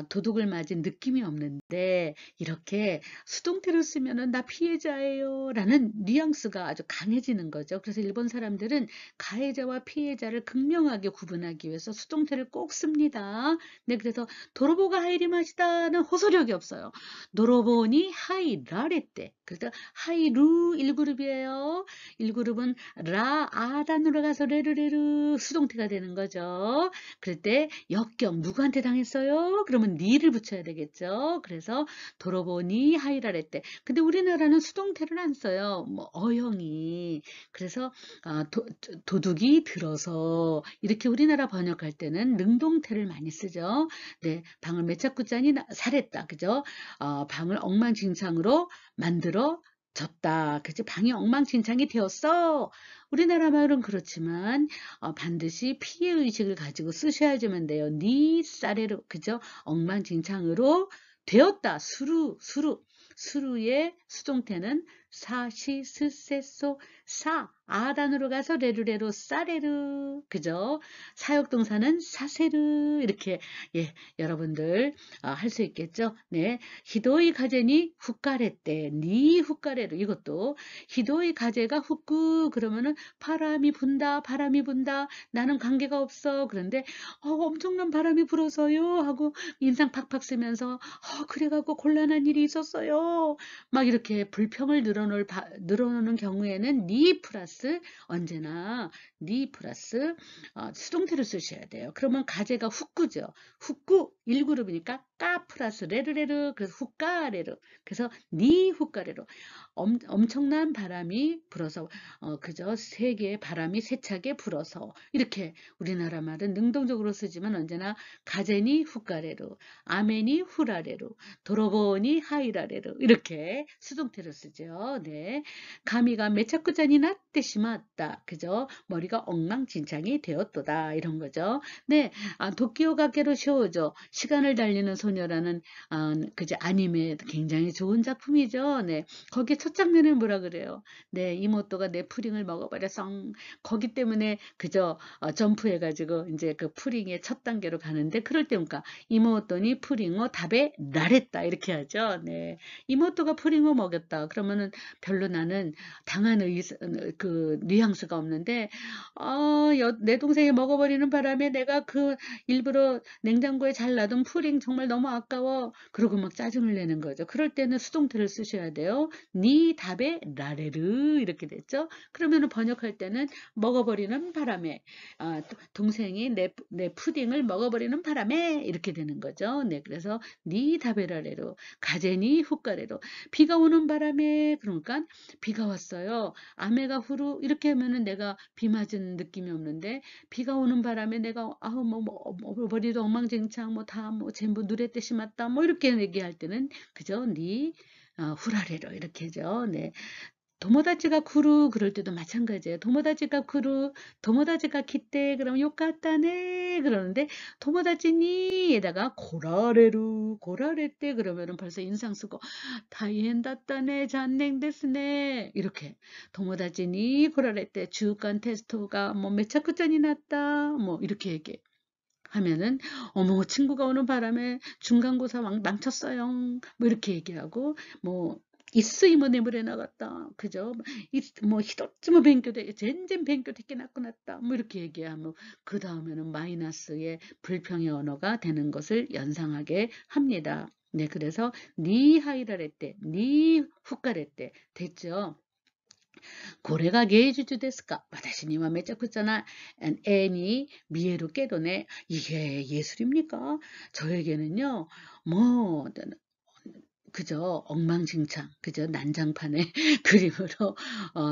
도둑을 맞은 느낌이 없는데 이렇게 수동태로 쓰면은 나 피해자예요라는 뉘앙스가 아주 강해지는 거죠. 그래서 일본 사람들은 가해자와 피해자를 극명하게 구분하기 위해서 수동태를 꼭 씁니다. 네, 그래서 도로보가 하이리마시다는 호소력이 없어요. 노로보니 하이라레떼. 그래서 하이루 1그룹이에요. 1그룹은 라, 아단으로 가서 레르레르 수동태가 되는 거죠. 그럴 때 역경 누구한테 당했어요? 그러면 니를 붙여야 되겠죠. 그래서 도로보니 하이라레떼. 근데 우리나라는 수동태를 안 써요. 뭐 어형이. 그래서 도둑이 들어서 이렇게 우리나라 번역할 때는 능동태를 많이 쓰죠. 네, 방을 매차쿠짠이 살했다. 그죠? 방을 엉망진창으로 만들어 졌다. 그치? 방이 엉망진창이 되었어. 우리나라 말은 그렇지만 반드시 피해의식을 가지고 쓰셔야지만 돼요. 니 싸레로 그죠? 엉망진창으로 되었다. 수루의 수동태는 사시스세소 사 아단으로 가서 레루레로 싸레르 그죠? 사역동사는 사세르 이렇게 예 여러분들 할 수 있겠죠? 네, 히도이 가제니 후카레떼 니 후카레르 이것도 히도이 가제가 후쿠 그러면은 바람이 분다 바람이 분다 나는 관계가 없어 그런데 엄청난 바람이 불어서요 하고 인상 팍팍 쓰면서 그래갖고 곤란한 일이 있었어요. 막 이렇게 불평을 늘어놓는 경우에는 니 플러스 언제나 니 플러스 수동태를 쓰셔야 돼요. 그러면 가제가 후꾸죠. 후꾸 1그룹이니까 까 플러스 레르레르 그래서 후까레르 그래서 니 후까레르 엄청난 바람이 불어서 그저 세계의 바람이 세차게 불어서 이렇게 우리나라 말은 능동적으로 쓰지만 언제나 가제니 후까레르 아멘이 후라레르 도로보니 하이라레르 이렇게 수동태를 쓰죠. 네. 가미가 메차쿠잔이 나때 심았다. 그죠? 머리가 엉망진창이 되었도다. 이런 거죠. 네. 도끼오 가게로 쇼죠. 시간을 달리는 소녀라는 그죠? 아니메 굉장히 좋은 작품이죠. 네. 거기 첫 장면에 뭐라 그래요? 네. 이모토가 내 푸링을 먹어버려서 거기 때문에 그저 점프해가지고 이제 그 푸링의 첫 단계로 가는데 그럴 때 그러니까 이모토니 푸링어 답에 나랬다 이렇게 하죠. 네. 이모토가 푸링어 먹였다. 그러면은 별로 나는 당한 그 뉘앙스가 없는데 내 동생이 먹어버리는 바람에 내가 그 일부러 냉장고에 잘 놔둔 푸링 정말 너무 아까워. 그러고 막 짜증을 내는 거죠. 그럴 때는 수동태를 쓰셔야 돼요. 니 답에 라레르 이렇게 됐죠. 그러면은 번역할 때는 먹어버리는 바람에 동생이 내 푸딩을 먹어버리는 바람에 이렇게 되는 거죠. 네, 그래서 니 다베라레로 가제니 후까레로 비가 오는 바람에 그러니까 비가 왔어요. 아메가 후루 이렇게 하면은 내가 비 맞은 느낌이 없는데 비가 오는 바람에 내가 머리도 엉망진창 다 전부 누랬대 심었다 뭐 이렇게 얘기할 때는 그죠? 니 후라레로 이렇게 하죠. 네. 도모다치가 구루 그럴 때도 마찬가지예요. 도모다치가 구루, 도모다치가 기대 그러면 요까따네 그러는데 도모다치니에다가 고라레루, 고라레떼 그러면은 벌써 인상 쓰고 다이엔다따네 잔냉데스네 이렇게 도모다치니 고라레떼 주간 테스트가 뭐 메차쿠짠이 났다 뭐 이렇게 얘기해. 하면은 어머 친구가 오는 바람에 중간고사 망쳤어요. 뭐 이렇게 얘기하고 뭐 이스이모 내물에 나갔다. 그죠? 뭐 히도츠모 뱅교대 젠젠 뱅교 되게 낳고 났다. 뭐 이렇게 얘기하면 그 다음에는 마이너스의 불평의 언어가 되는 것을 연상하게 합니다. 네, 그래서 니 하이라레떼, 니 후카레떼 됐죠? 고래가芸術 ですか? 私には めちゃくちゃな애니 미에로 깨도네. 이게 예술입니까? 저에게는요. 뭐 그저 엉망진창, 그저 난장판의 그림으로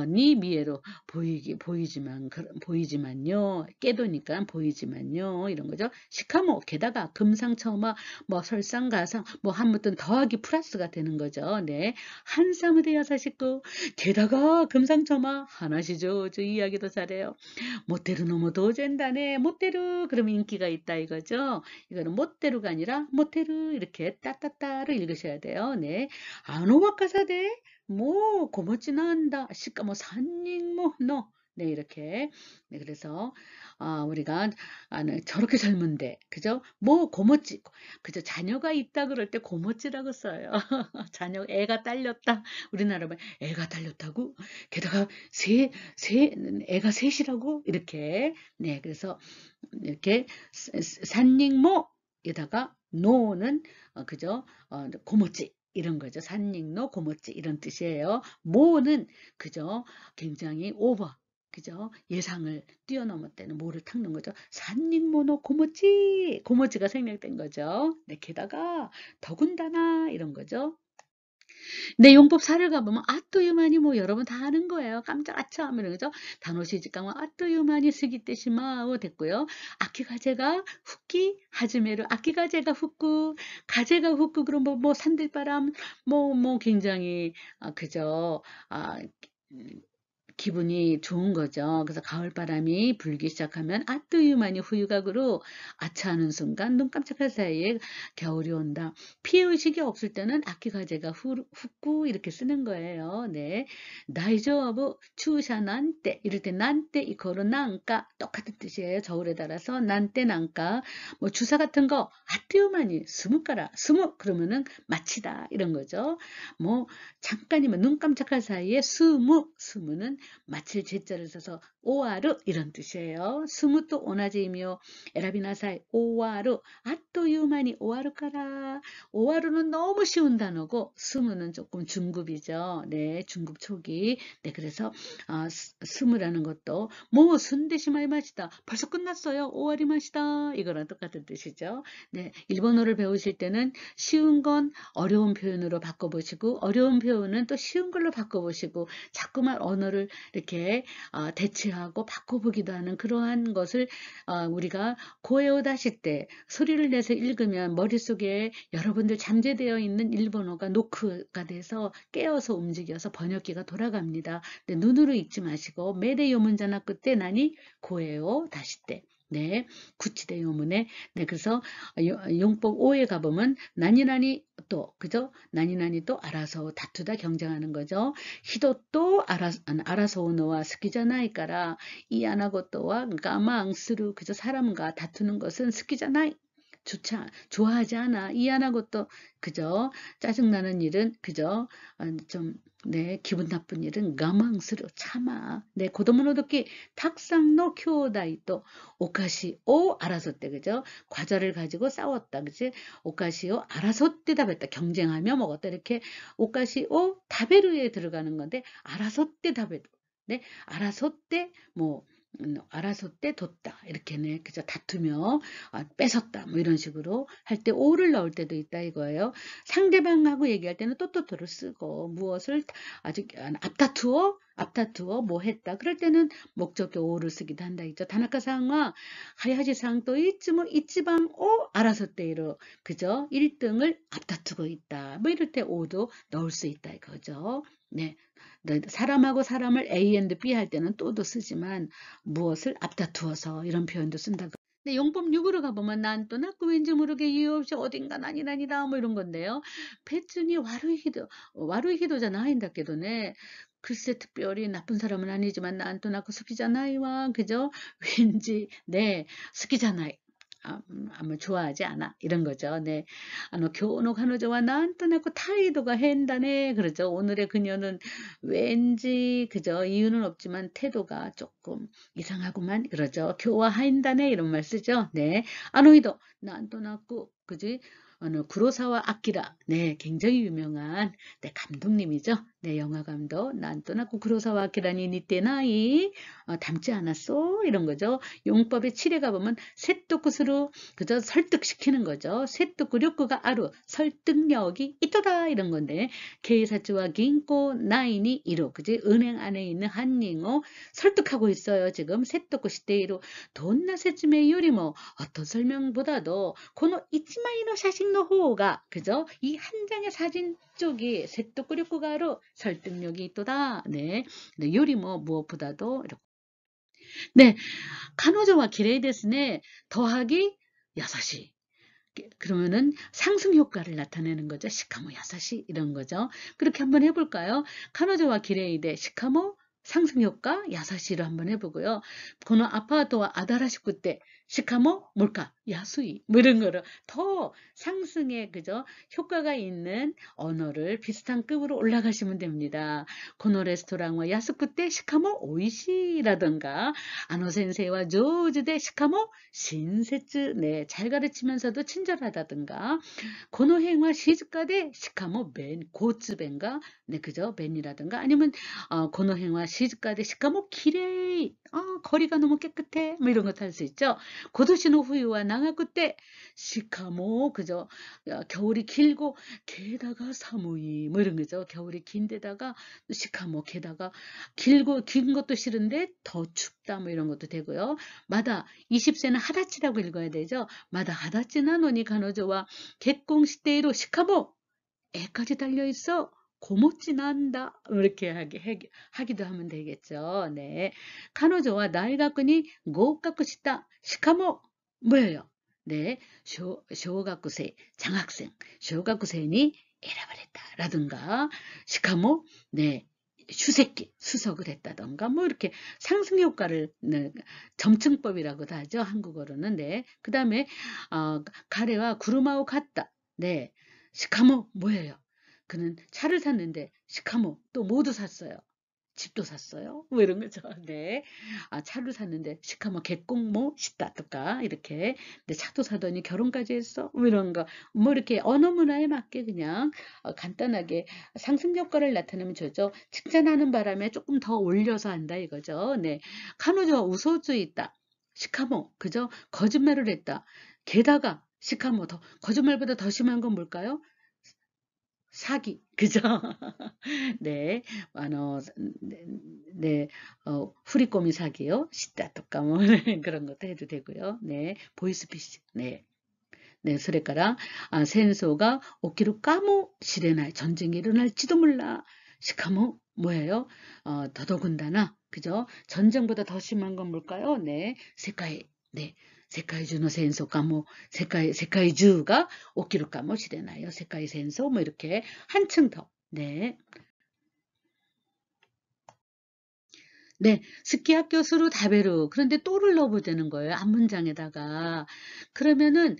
니 미에로 보이지만요. 깨도니까 보이지만요. 이런 거죠. 시카모 게다가 금상첨화 뭐 설상가상 뭐 한무튼 더하기 플러스가 되는 거죠. 네. 한사무대야사식구 게다가 금상첨화 하나시죠. 저 이야기도 잘해요. 못대로 너무 된다네. 못대로 그러면 인기가 있다 이거죠. 이거는 못대로가 아니라 못대로 이렇게 따따따로 읽으셔야 돼요. 네. 아노바카사대 뭐 고모찌나 한다. 시까 뭐 산닝 뭐너 네, 이렇게. 네, 그래서, 우리가, 네, 저렇게 젊은데, 그죠? 뭐, 고모찌, 그죠? 자녀가 있다 그럴 때 고모찌라고 써요. 애가 딸렸다. 우리나라 말, 애가 딸렸다고? 게다가, 애가 셋이라고? 이렇게. 네, 그래서, 이렇게, 산닝모에다가, 노는, 그죠? 고모찌. 이런 거죠. 산닝노 고모찌 이런 뜻이에요. 모는 그죠? 굉장히 오버 그죠? 예상을 뛰어넘었다는 모를 닦는 거죠. 산닝모노 고모찌가 생략된 거죠. 네, 게다가 더군다나 이런 거죠. 네, 용법 사를 가보면 아또유만이 뭐 여러분 다 아는 거예요. 깜짝 아참 이런 거죠. 단오시직강은 아또유만이 쓰기 때시마오 됐고요. 아키가제가 훅기 하즈메르 아키가제가 훅구 가제가 훅구 그럼 뭐 산들바람 뭐 굉장히 그죠. 아 기분이 좋은 거죠. 그래서 가을바람이 불기 시작하면 아뜨유만이 후유각으로 아차하는 순간 눈 깜짝할 사이에 겨울이 온다. 피해의식이 없을 때는 아키가제가 훅구 이렇게 쓰는 거예요. 네. 다이조부 추샤 난때 이럴 때 난때 이거로 난까 똑같은 뜻이에요. 저울에 따라서 난때 난까 뭐 주사 같은 거 아뜨유만이 스무까라 스무 그러면은 마치다 이런 거죠. 뭐 잠깐이면 눈 깜짝할 사이에 스무는 마칠 제자를 써서 오와르 이런 뜻이에요. 스무또 오나제이며 에라비나사이 오와르 아또유만이 오와르까라 오와르는 너무 쉬운 단어고 스무는 조금 중급이죠. 네, 중급 초기. 네, 그래서 스무라는 것도 뭐 순대시마이 맛이다. 벌써 끝났어요. 오와리 맛이다. 이거랑 똑같은 뜻이죠. 네, 일본어를 배우실 때는 쉬운 건 어려운 표현으로 바꿔보시고 어려운 표현은 또 쉬운 걸로 바꿔보시고 자꾸만 언어를 이렇게 대체하고 바꿔보기도 하는 그러한 것을 우리가 고에오다시 때 소리를 내서 읽으면 머릿속에 여러분들 잠재되어 있는 일본어가 노크가 돼서 깨어서 움직여서 번역기가 돌아갑니다. 네, 눈으로 읽지 마시고 메데 요문자나 끝에 나니 고에오다시 때 네, 구치대 요문에 네, 그래서 용법 5에 가보면 나니나니 또 그죠? 나니나니 또 알아서 다투다 경쟁하는 거죠. 히도 또 알아서 오너와 스키자나이까라 이 아나고또와 가망스루 그저 사람과 다투는 것은 스키자나이 좋아하지 않아. 이 아나고또 그저 짜증나는 일은 그저 좀 네, 기분 나쁜 일은 가망스루 참아. 네, 고도모노도끼 탁상노 쿄다이또 오카시오 알아서 때 그죠? 과자를 가지고 싸웠다. 그지? 오카시오 알아서 때 답했다. 경쟁하며 먹었다. 이렇게 오카시오 다베르에 들어가는 건데 알아서 때 답했다. 네, 알아서 때뭐 알아서 때 뒀다 이렇게네 그죠 다투며 뺏었다 뭐 이런 식으로 할 때 오를 넣을 때도 있다 이거예요. 상대방하고 얘기할 때는 또또또를 쓰고 무엇을 아주 앞다투어 뭐 했다 그럴 때는 목적격 오를 쓰기도 한다 있죠. 다나카상과 하야지상 또 이츠모 이치방 오 알아서 때로 그죠 1등을 앞다투고 있다 뭐 이럴 때 오도 넣을 수 있다 이거죠. 네. 사람하고 사람을 A and B 할 때는 또도 쓰지만 무엇을 앞다투어서 이런 표현도 쓴다. 근데 용법 6으로 가보면 난 또 낳고 왠지 모르게 이유 없이 어딘가 난이다 뭐 이런 건데요. 패준이 와루히도자 나인다께도네. 글쎄 특별히 나쁜 사람은 아니지만 난 또 낳고 스키잖아이와 그죠? 왠지 네 스키잖아이. 아마 좋아하지 않아 이런 거죠. 네, 교노彼女は なんとなく 態度が 変だね그러죠. 오늘의 그녀는 왠지 그죠. 이유는 없지만 태도가 조금 이상하구만 그러죠. 교화한다네 이런 말 쓰죠. 네, 아노이도 なんとなく 그지? 구로사와 아키라, 네, 굉장히 유명한, 네, 감독님이죠. 네, 영화 감독. 난 또나고 구로사와 아키라니 니떼나이, 닮지 않았어? 이런 거죠. 용법의 7에 가보면, 세토쿠스로, 그저 설득시키는 거죠. 세토쿠력구가 아루, 설득력이 있더라, 이런 건데, 케이사츠와 긴코 나이니 이로, 그지? 은행 안에 있는 한잉어 설득하고 있어요. 지금 세토쿠 시대이로, 돈나 세츠메 요리 뭐, 어떤 설명보다도, 고노 이치마이노 샤신노 호가, 그죠? 이 한 장의 사진 쪽이 세토쿠력구가로 설득력이 있도다. 네. 네, 요리 뭐, 무엇보다도, 이렇게. 네, 카노조와 기레이 데스네, 더하기 6시. 그러면은 상승 효과를 나타내는 거죠. 시카모 야사시 이런 거죠. 그렇게 한번 해볼까요? 카노조와 기레이데 시카모 상승 효과 야사시로 한번 해보고요. 고노 아파트와 아다라시쿠 때 시카모 뭘까? 야수이 뭐 이런 거를 더 상승에 그죠? 효과가 있는 언어를 비슷한 급으로 올라가시면 됩니다. 고노 레스토랑과 야스쿠 때 시카모 오이시라던가 아노 센세이와 조즈 대 시카모 신세츠 네, 잘 가르치면서도 친절하다든가 고노행와 시즈카데 시카모 벤 고츠벤가 네 그죠 벤이라든가 아니면 고노행와 시즈카데 시카모 기레이 거리가 너무 깨끗해 뭐 이런 것도 할 수 있죠. 고도시노 후유와 나가쿠 때 시카모 그죠 겨울이 길고 게다가 사무이 뭐 이런 거죠. 겨울이 긴데다가 시카모 게다가 길고 긴 것도 싫은데 더 춥다 뭐 이런 것도 되고요. 마다 20세는 하다치라고 읽어야 되죠. 마다 하다치나 노니 가노조와 개공 시대로 시카모 애까지 달려있어 고모찌 난다 이렇게 하기도 하면 되겠죠. 네, 카노조와 나이가쿠니 고가쿠 시다 시카모 뭐예요? 네, 쇼가쿠세 장학생 쇼가쿠세니 에라을 했다라든가 시카모 네 수색기 수석을 했다던가 뭐 이렇게 상승 효과를 네, 점층법이라고도 하죠 한국어로는 네 그다음에 가레와 구루마오 갔다 네 시카모 뭐예요? 그는 차를 샀는데 시카모 또 모두 샀어요. 집도 샀어요. 뭐 이런 거죠. 네. 차를 샀는데 시카모 개꽁모 시다토까 이렇게. 근데 차도 사더니 결혼까지 했어. 뭐 이런 거. 뭐 이렇게 언어 문화에 맞게 그냥 간단하게 상승 효과를 나타내면 좋죠. 칭찬하는 바람에 조금 더 올려서 한다 이거죠. 네. 카노조와 우소주 있다. 시카모 그죠? 거짓말을 했다. 게다가 시카모 더 거짓말보다 더 심한 건 뭘까요? 사기 그죠? 네, 네, 네, 후리꼬미 사기요, 시다 또까 뭐 그런 것도 해도 되고요. 네, 보이스피싱, 네, 네, 그래까라 센소가 오키루 까모 시레나이 전쟁이 일어날지도 몰라. 시카모 뭐예요? 더더군다나 그죠? 전쟁보다 더 심한 건 뭘까요? 네, 세카이, 네. 세카이주의戦争か 뭐 세카이주가 오키루까 뭐 시레나요. 세카이戦争 뭐 이렇게 한층 더. 네. 네, 스키학교 수루 다베루. 그런데 또를 넣어보자는 거예요. 앞문장에다가. 그러면은,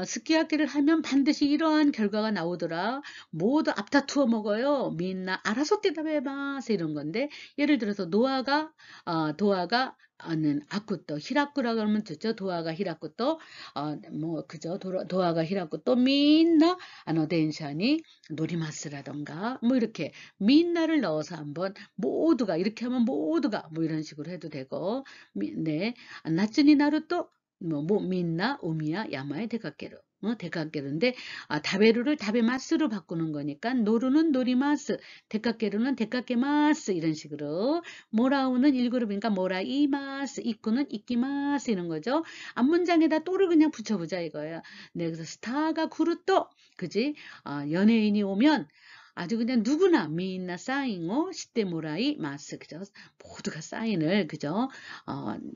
스키학기를 하면 반드시 이러한 결과가 나오더라. 모두 앞다투어 먹어요. 민나, 알아서 대답해봐. 이런 건데, 예를 들어서, 도아가, 는 아쿠또, 히라쿠라 그러면 듣죠. 도아가 히라쿠또, 뭐, 그죠. 도아가 히라쿠또, 민나, 덴샤니, 노리마스라던가, 뭐, 이렇게, 민나를 넣어서 한번 모두가 이렇게 하면 모두가 뭐 이런 식으로 해도 되고 네 나츠니 나루또 뭐 민나 우미야 야마에 데카케루 데카케루인데 다베루를 다베마스로 바꾸는 거니까 노루는 노리마스 데카케루는 데카케마스 이런 식으로 모라우는 1그룹이니까 모라이마스 이쿠는 이키마스 이런 거죠. 앞문장에다 또를 그냥 붙여보자 이거예요. 네 그래서 스타가 구루또 그지 연예인이 오면 아주 그냥 누구나 미인나 사인고 시대모라이 마스 그죠 모두가 사인을 그죠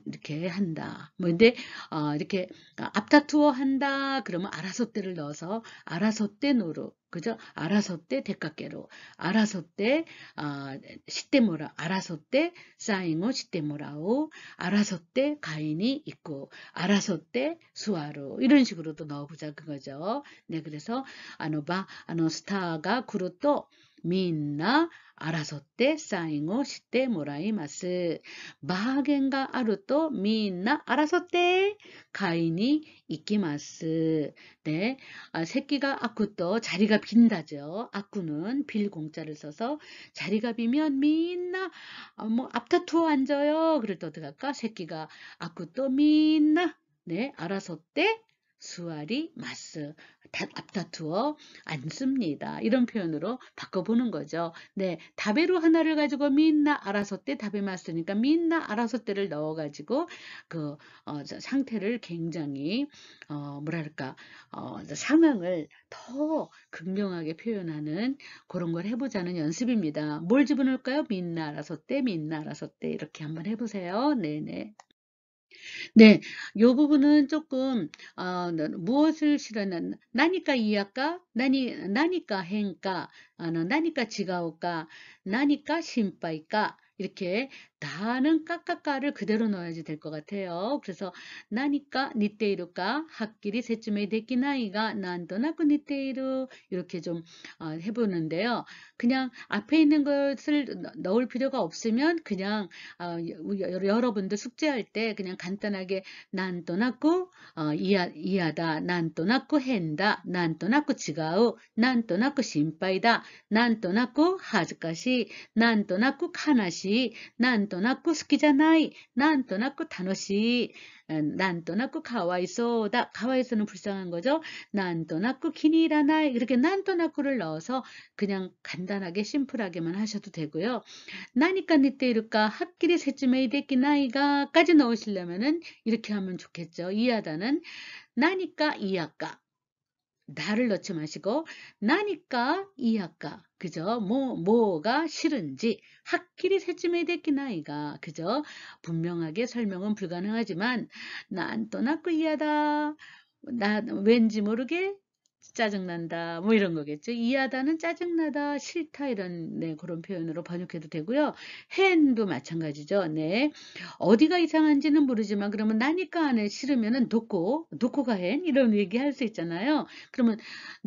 이렇게 한다 뭐 근데 이렇게 앞다투어 한다 그러면 알아서 때를 넣어서 알아서 때 노루 그죠 알아서 때 대깎개로 알아서 때 시대모라 알아서 때 사인고 시대모라오 알아서 때 가인이 있고 알아서 때 수아로 이런 식으로도 넣어보자 그거죠 네 그래서 스타가 구루또 みんな争ってサインをしてもらいます。バーゲンがあるとみんな争って買いに行きます。네, 새끼가 아쿠도 자리가 빈다죠. 아쿠는 빌 공자를 써서 자리가 비면 민나 뭐 앞다투어 앉아요. 그럴 때 어떻게 할까? 새끼가 아쿠도 민나 네, 알아서 때 수아리 마스 앞다투어 앉습니다. 이런 표현으로 바꿔보는 거죠. 네, 다베로 하나를 가지고 민나 알아서 때 답에 맞으니까 민나 알아서 때를 넣어가지고 그 상태를 굉장히 뭐랄까 상황을 더 극명하게 표현하는 그런 걸 해보자는 연습입니다. 뭘 집어넣을까요? 민나 알아서 때, 민나 알아서 때 이렇게 한번 해보세요. 네네. 네, 요 부분은 조금 무엇을 실어는 나니까 이해할까? 나니까 행까? 나니까 지가오까? 나니까 심빠이까? 이렇게 나는 까까까를 그대로 넣어야지 될 것 같아요. 그래서 나니까 니테이루까 학길이 세쯤에 데키나이가 난도나고 니테이루 이렇게 좀 해보는데요. 그냥 앞에 있는 것을 넣을 필요가 없으면 그냥 여러분들 숙제할 때 그냥 간단하게 난또나꾸 이하다, 난또나꾸 hen다, 난또나꾸 지가우, 난또나꾸 심파이다, 난또나꾸 하즈카시, 난또나꾸 카나시, 난또나꾸 스키자나이, 난또나꾸 타노시, 난또나꾸 가와이소다. 가와이소는 불쌍한 거죠. 난또나꾸 기니라나이 이렇게 난또나꾸를 넣어서 그냥 간단하게 심플하게만 하셔도 되고요. 나니까 니테이루까 학길이 세쯤에 데키 나이가까지 넣으시려면은 이렇게 하면 좋겠죠. 이하다는 나니까 이하까 나를 넣지 마시고 나니까 이하까 그죠? 뭐가 싫은지 학길이 세쯤에 데키 나이가 그죠? 분명하게 설명은 불가능하지만 난 떠났고 이하다 나 왠지 모르게 짜증난다 뭐 이런 거겠죠. 이하다는 짜증나다 싫다 이런 네, 그런 표현으로 번역해도 되고요. hen도 마찬가지죠. 네. 어디가 이상한지는 모르지만 그러면 나니까 안에 싫으면은 도코가 hen 이런 얘기 할 수 있잖아요. 그러면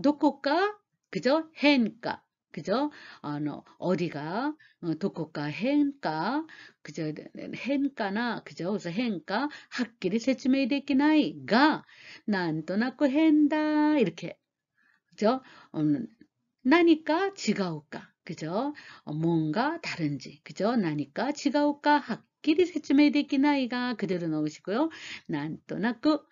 도코가 그죠? hen가 그죠? 어디가 도코가 hen가 그죠? hen가나 그죠? 그래서 hen가 학길이 세츠메이 데키나이가 난또나고 hen다 이렇게 그죠? 나니까 지가오까 그죠? 뭔가 다른지 그죠? 나니까 지가오까 학길이 세쯤에 되기 나이가 그대로 넣으시고요. 난또나꾸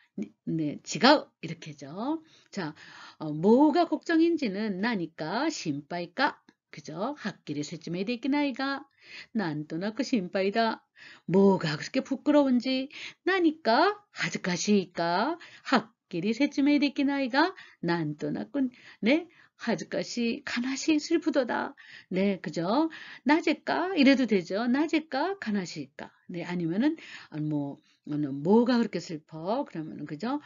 네, 지가오 이렇게죠. 자, 뭐가 걱정인지는 나니까 심파이까 그죠? 학길이 세쯤에 되기 나이가 난또나꾸 심파이다. 뭐가 그렇게 부끄러운지 나니까 하즈카시니까 학길이 세쯤에 되기 나이가 난또나꾸 네 하즈카시 가나시 슬프도다. 네, 그죠? 낮을까? 이래도 되죠. 낮을까? 가나시일까? 네, 아니면은 뭐가 그렇게 슬퍼? 그러면은 그죠?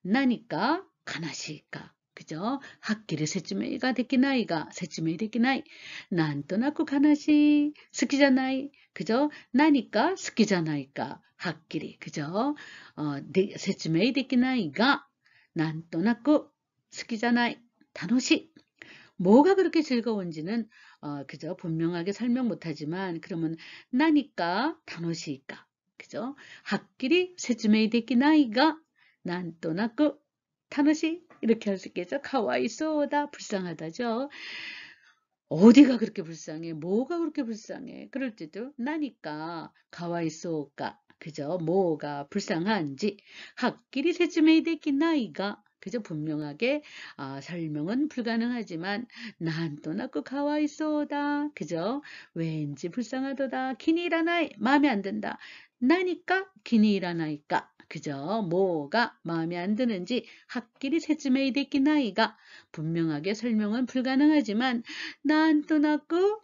나니까 가나시일까? 그죠? 학기를 세쯤에가 데키나이가 세쯤에 데키나이 난또나고 가나시 스키잖아이 그죠? 나니까 스키잖아이까 학기리 그죠? 세쯤에 데키나이가 난또나고 스키잖아이 단호시 뭐가 그렇게 즐거운지는 그죠 분명하게 설명 못하지만 그러면 나니까 단호시니까 그죠 학길이 세즈메이 데키 나이가 난또나꾸 단호시 이렇게 할 수 있겠죠 가와이소다 불쌍하다죠 어디가 그렇게 불쌍해 뭐가 그렇게 불쌍해 그럴 때도 나니까 가와이소가 그죠 뭐가 불쌍한지 학길이 세즈메이 데키 나이가 그저 분명하게 설명은 불가능하지만 난 또나고 가와이소다 그죠 왠지 불쌍하도다 기니라나이 마음에 안 든다 나니까 기니라나이까 그죠 뭐가 마음에 안 드는지 학길이 세츠메이 데키 나이가 분명하게 설명은 불가능하지만 난 또나고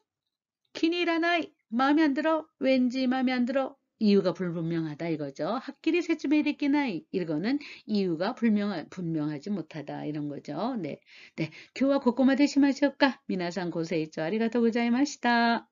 기니라나이 마음에 안 들어 왠지 마음에 안 들어 이유가 불분명하다 이거죠. 학길이 세츠메이 데키 나이 이거는 이유가 분명하지 못하다 이런 거죠. 네, 네. 교와 고코마 데시마시오까 미나상 고세이죠. 아리가토 고자이마시다.